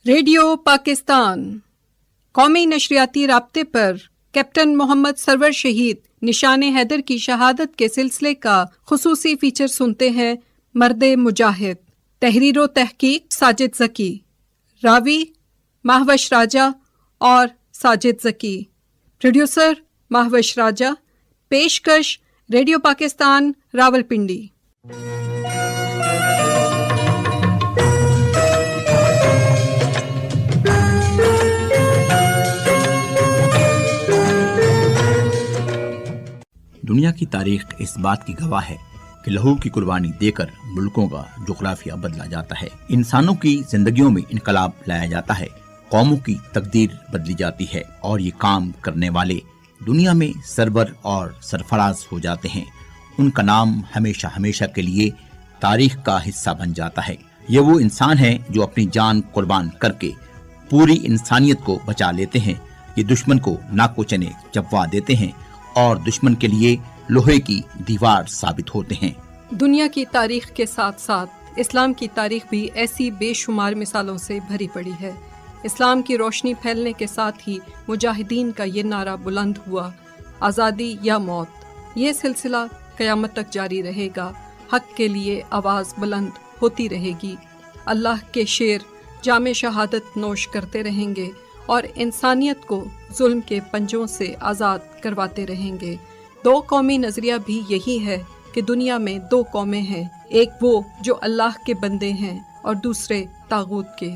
Radio Pakistan قومی نشریاتی رابطے پر captain Muhammad Sarwar شہید نشان حیدر کی شہادت کے سلسلے کا خصوصی فیچر سنتے ہیں۔ مرد مجاہد، تحریر و تحقیق ساجد ذکی، راوی مہوش راجہ اور ساجد ذکی، پروڈیوسر مہوش راجہ، پیشکش ریڈیو پاکستان راولپنڈی۔ دنیا کی تاریخ اس بات کی گواہ ہے کہ لہو کی قربانی دے کر ملکوں کا جغرافیہ بدلا جاتا ہے، انسانوں کی زندگیوں میں انقلاب لایا جاتا ہے، قوموں کی تقدیر بدلی جاتی ہے، اور یہ کام کرنے والے دنیا میں سرور اور سرفراز ہو جاتے ہیں۔ ان کا نام ہمیشہ ہمیشہ کے لیے تاریخ کا حصہ بن جاتا ہے۔ یہ وہ انسان ہیں جو اپنی جان قربان کر کے پوری انسانیت کو بچا لیتے ہیں، یہ دشمن کو ناکو چنے چبوا دیتے ہیں اور دشمن کے لیے لوہے کی دیوار ثابت ہوتے ہیں۔ دنیا کی تاریخ کے ساتھ ساتھ اسلام کی تاریخ بھی ایسی بے شمار مثالوں سے بھری پڑی ہے۔ اسلام کی روشنی پھیلنے کے ساتھ ہی مجاہدین کا یہ نعرہ بلند ہوا، آزادی یا موت۔ یہ سلسلہ قیامت تک جاری رہے گا، حق کے لیے آواز بلند ہوتی رہے گی، اللہ کے شیر جام شہادت نوش کرتے رہیں گے اور انسانیت کو ظلم کے پنجوں سے آزاد کرواتے رہیں گے۔ دو قومی نظریہ بھی یہی ہے کہ دنیا میں دو قومیں ہیں، ایک وہ جو اللہ کے بندے ہیں اور دوسرے طاغوت کے۔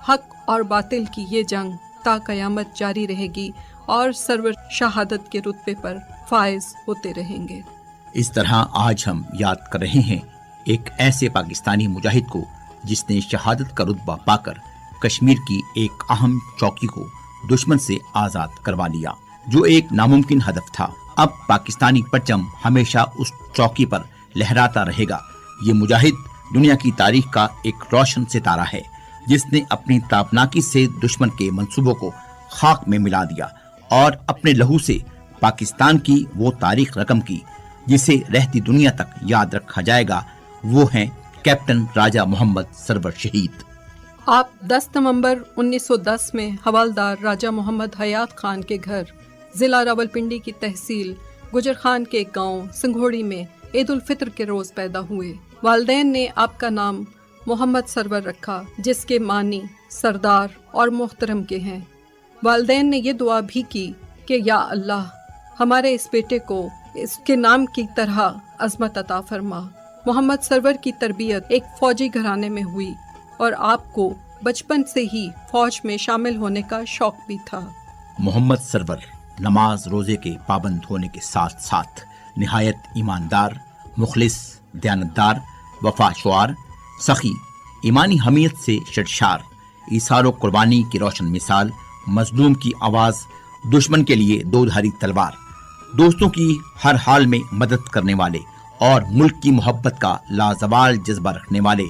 حق اور باطل کی یہ جنگ تا قیامت جاری رہے گی اور سرور شہادت کے رتبے پر فائز ہوتے رہیں گے۔ اس طرح آج ہم یاد کر رہے ہیں ایک ایسے پاکستانی مجاہد کو جس نے شہادت کا رتبہ پا کر کشمیر کی ایک اہم چوکی کو دشمن سے آزاد کروا لیا، جو ایک ناممکن ہدف تھا۔ اب پاکستانی پرچم ہمیشہ اس چوکی پر لہراتا رہے گا۔ یہ مجاہد دنیا کی تاریخ کا ایک روشن ستارہ ہے جس نے اپنی تابناکی سے دشمن کے منصوبوں کو خاک میں ملا دیا اور اپنے لہو سے پاکستان کی وہ تاریخ رقم کی جسے رہتی دنیا تک یاد رکھا جائے گا۔ وہ ہیں کیپٹن راجہ محمد سرور شہید۔ آپ 10 نومبر 1910 میں حوالدار راجہ محمد حیات خان کے گھر ضلع راولپنڈی کی تحصیل گجر خان کے گاؤں سنگھوڑی میں عید الفطر کے روز پیدا ہوئے۔ والدین نے آپ کا نام محمد سرور رکھا، جس کے معنی سردار اور محترم کے ہیں۔ والدین نے یہ دعا بھی کی کہ یا اللہ ہمارے اس بیٹے کو اس کے نام کی طرح عظمت عطا فرما۔ محمد سرور کی تربیت ایک فوجی گھرانے میں ہوئی اور آپ کو بچپن سے ہی فوج میں شامل ہونے کا شوق بھی تھا۔ محمد سرور نماز روزے کے پابند ہونے کے ساتھ ساتھ نہایت ایماندار، مخلص، دیانتدار، وفا شعار، سخی، ایمانی حمیت سے شرشار، ایثار و قربانی کی روشن مثال، مظلوم کی آواز، دشمن کے لیے دو دھاری تلوار، دوستوں کی ہر حال میں مدد کرنے والے اور ملک کی محبت کا لازوال جذبہ رکھنے والے،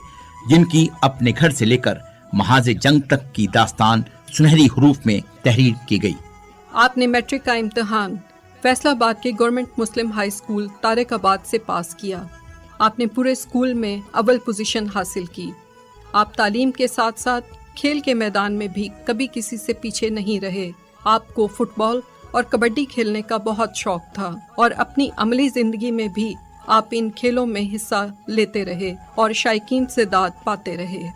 جن کی اپنے گھر سے لے کر محاذ جنگ تک کی داستان سنہری حروف میں تحریر کی گئی۔ آپ نے میٹرک کا امتحان فیصل آباد کے گورنمنٹ مسلم ہائی اسکول طارق آباد سے پاس کیا۔ آپ نے پورے اسکول میں اول پوزیشن حاصل کی۔ آپ تعلیم کے ساتھ ساتھ کھیل کے میدان میں بھی کبھی کسی سے پیچھے نہیں رہے۔ آپ کو فٹ بال اور کبڈی کھیلنے کا بہت شوق تھا اور اپنی عملی زندگی میں بھی آپ ان کھیلوں میں حصہ لیتے رہے اور شائقین سے داد پاتے رہے۔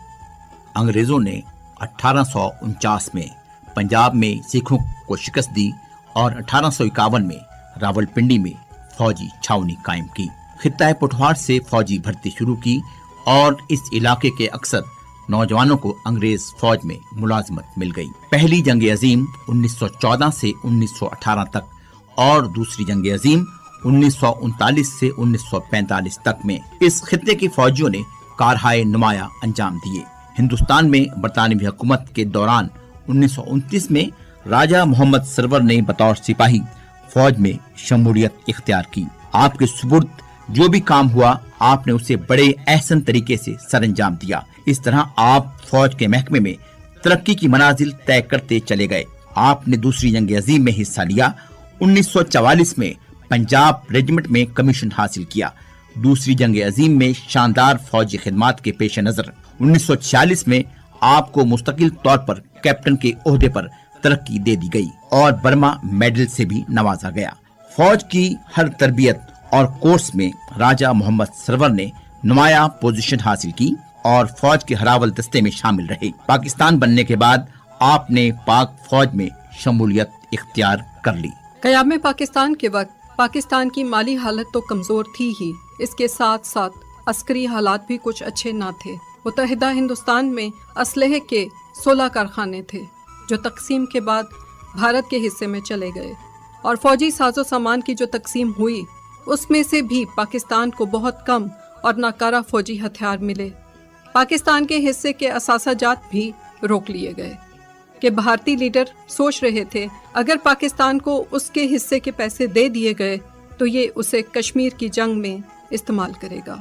انگریزوں نے 1849 میں پنجاب میں سکھوں کو شکست دی اور 1851 میں راولپنڈی میں فوجی چھاونی قائم کی۔ خطہ پٹوار سے فوجی بھرتی شروع کی اور اس علاقے کے اکثر نوجوانوں کو انگریز فوج میں ملازمت مل گئی۔ پہلی جنگ عظیم 1914 سے 1918 تک اور دوسری جنگ عظیم 1939 سے 1945 تک میں اس خطے کے فوجیوں نے کارہائے نمایاں انجام دیے۔ ہندوستان میں برطانوی حکومت کے دوران 1929 میں راجہ محمد سرور نے بطور سپاہی فوج میں شمولیت اختیار کی۔ آپ کے سپرد جو بھی کام ہوا آپ نے اسے بڑے احسن طریقے سے سر انجام دیا۔ اس طرح آپ فوج کے محکمے میں ترقی کی منازل طے کرتے چلے گئے۔ آپ نے دوسری جنگ عظیم میں حصہ لیا۔ 1944 میں پنجاب ریجمنٹ میں کمیشن حاصل کیا۔ دوسری جنگ عظیم میں شاندار فوجی خدمات کے پیش نظر 1946 میں آپ کو مستقل طور پر کیپٹن کے عہدے پر ترقی دے دی گئی اور برما میڈل سے بھی نوازا گیا۔ فوج کی ہر تربیت اور کورس میں راجہ محمد سرور نے نمایاں پوزیشن حاصل کی اور فوج کے ہراول دستے میں شامل رہے۔ پاکستان بننے کے بعد آپ نے پاک فوج میں شمولیت اختیار کر لی۔ قیام پاکستان کے وقت پاکستان کی مالی حالت تو کمزور تھی ہی، اس کے ساتھ ساتھ عسکری حالات بھی کچھ اچھے نہ تھے۔ متحدہ ہندوستان میں اسلحے کے 16 کارخانے تھے جو تقسیم کے بعد بھارت کے حصے میں چلے گئے، اور فوجی ساز و سامان کی جو تقسیم ہوئی اس میں سے بھی پاکستان کو بہت کم اور ناکارہ فوجی ہتھیار ملے۔ پاکستان کے حصے کے اثاثہ جات بھی روک لیے گئے کہ بھارتی لیڈر سوچ رہے تھے اگر پاکستان کو اس کے حصے کے پیسے دے دیے گئے تو یہ اسے کشمیر کی جنگ میں استعمال کرے گا۔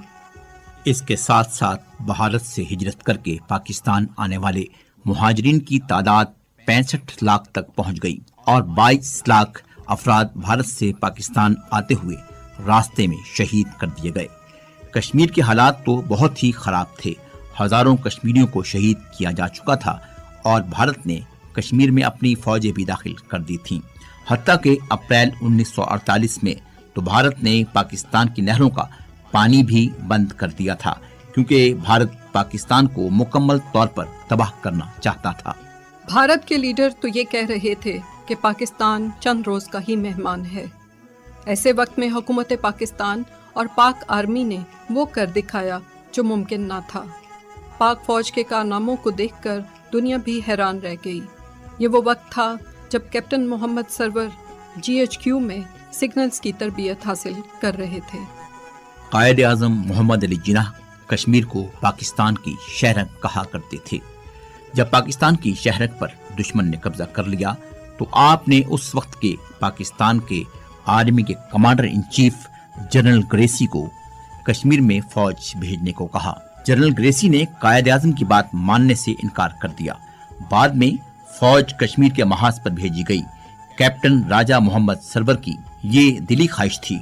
اس کے ساتھ ساتھ بھارت سے ہجرت کر کے پاکستان آنے والے مہاجرین کی تعداد 65 لاکھ تک پہنچ گئی اور 22 لاکھ افراد بھارت سے پاکستان آتے ہوئے راستے میں شہید کر دیے گئے۔ کشمیر کے حالات تو بہت ہی خراب تھے، ہزاروں کشمیریوں کو شہید کیا جا چکا تھا اور بھارت نے کشمیر میں اپنی فوجیں بھی داخل کر دی تھیں، حتیٰ کہ اپریل 1948 میں تو بھارت نے پاکستان کی نہروں کا پانی بھی بند کر دیا تھا کیونکہ بھارت پاکستان کو مکمل طور پر تباہ کرنا چاہتا تھا۔ بھارت کے لیڈر تو یہ کہہ رہے تھے کہ پاکستان چند روز کا ہی مہمان ہے۔ ایسے وقت میں حکومت پاکستان اور پاک آرمی نے وہ کر دکھایا جو ممکن نہ تھا۔ پاک فوج کے کارناموں کو دیکھ کر دنیا بھی حیران رہ گئی۔ یہ وہ وقت تھا جب کیپٹن محمد سرور GHQ میں سگنلز کی تربیت حاصل کر رہے تھے۔ قائد اعظم محمد علی جناح کشمیر کو پاکستان کی شہرک کہا کرتے تھے۔ جب پاکستان کی شہرک پر دشمن نے قبضہ کر لیا تو آپ نے اس وقت کے پاکستان کے آرمی کے commander in chief general Gracey کو کشمیر میں فوج بھیجنے کو کہا۔ جنرل گریسی نے قائد اعظم کی بات ماننے سے انکار کر دیا۔ بعد میں فوج کشمیر کے محاذ پر بھیجی گئی۔ کیپٹن راجہ محمد سرور کی یہ دلی خواہش تھی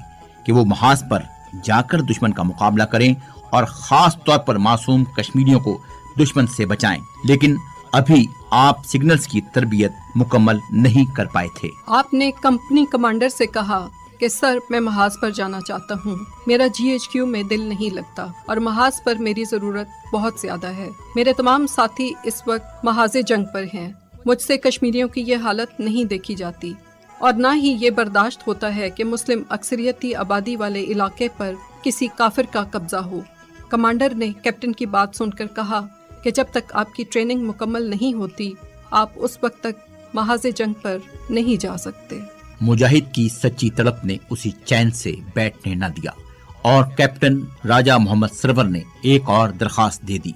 کہ وہ محاذ پر جا کر دشمن کا مقابلہ کریں اور خاص طور پر معصوم کشمیریوں کو دشمن سے بچائیں، لیکن ابھی آپ سگنلز کی تربیت مکمل نہیں کر پائے تھے۔ آپ نے کمپنی کمانڈر سے کہا کہ سر میں محاذ پر جانا چاہتا ہوں، میرا GHQ میں دل نہیں لگتا اور محاذ پر میری ضرورت بہت زیادہ ہے۔ میرے تمام ساتھی اس وقت محاذ جنگ پر ہیں، مجھ سے کشمیریوں کی یہ حالت نہیں دیکھی جاتی اور نہ ہی یہ برداشت ہوتا ہے کہ مسلم اکثریتی آبادی والے علاقے پر کسی کافر کا قبضہ ہو۔ کمانڈر نے کیپٹن کی بات سن کر کہا کہ جب تک آپ کی ٹریننگ مکمل نہیں ہوتی آپ اس وقت تک محاذ جنگ پر نہیں جا سکتے۔ مجاہد کی سچی تڑپ نے اسی چین سے بیٹھنے نہ دیا اور کیپٹن راجہ محمد سرور نے ایک اور درخواست دے دی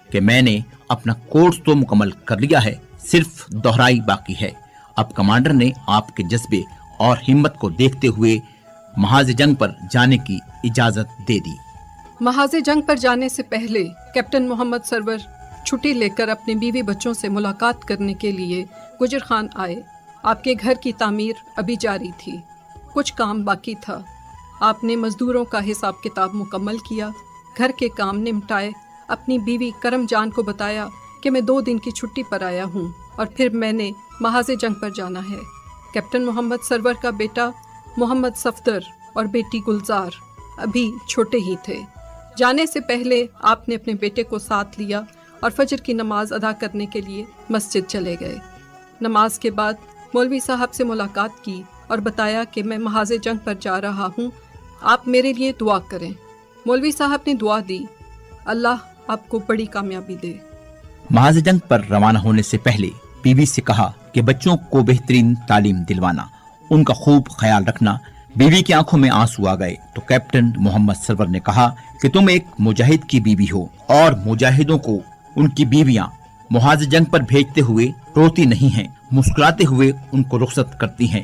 کہ میں نے اپنا کورس تو مکمل کر لیا ہے، صرف دہرائی باقی ہے۔ اب کمانڈر نے آپ کے جذبے اور ہمت کو دیکھتے ہوئے محاذ جنگ پر جانے کی اجازت دے دی۔ محاذ جنگ پر جانے سے پہلے کیپٹن محمد سرور چھٹی لے کر اپنے بیوی بچوں سے ملاقات کرنے کے لیے گجر خان آئے۔ آپ کے گھر کی تعمیر ابھی جاری تھی، کچھ کام باقی تھا۔ آپ نے مزدوروں کا حساب کتاب مکمل کیا، گھر کے کام نمٹائے، اپنی بیوی کرم جان کو بتایا کہ میں 2 دن کی چھٹی پر آیا ہوں اور پھر میں نے محاذ جنگ پر جانا ہے۔ کیپٹن محمد سرور کا بیٹا محمد صفدر اور بیٹی گلزار ابھی چھوٹے ہی تھے۔ جانے سے پہلے آپ نے اپنے بیٹے کو ساتھ لیا اور فجر کی نماز ادا کرنے کے لیے مسجد چلے گئے۔ نماز کے بعد مولوی صاحب سے ملاقات کی اور بتایا کہ میں محاذ جنگ پر جا رہا ہوں، آپ میرے لیے دعا کریں۔ مولوی صاحب نے دعا دی، اللہ آپ کو بڑی کامیابی دے۔ محاذ جنگ پر روانہ ہونے سے پہلے بیوی سے کہا کہ بچوں کو بہترین تعلیم دلوانا، ان کا خوب خیال رکھنا۔ بیوی کی آنکھوں میں آنسو آ گئے تو کیپٹن محمد سرور نے کہا کہ تم ایک مجاہد کی بیوی ہو اور مجاہدوں کو ان کی بیویاں محاذ جنگ پر بھیجتے ہوئے روتی نہیں ہیں، مسکراتے ہوئے ان کو رخصت کرتی ہیں۔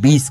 20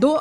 2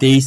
23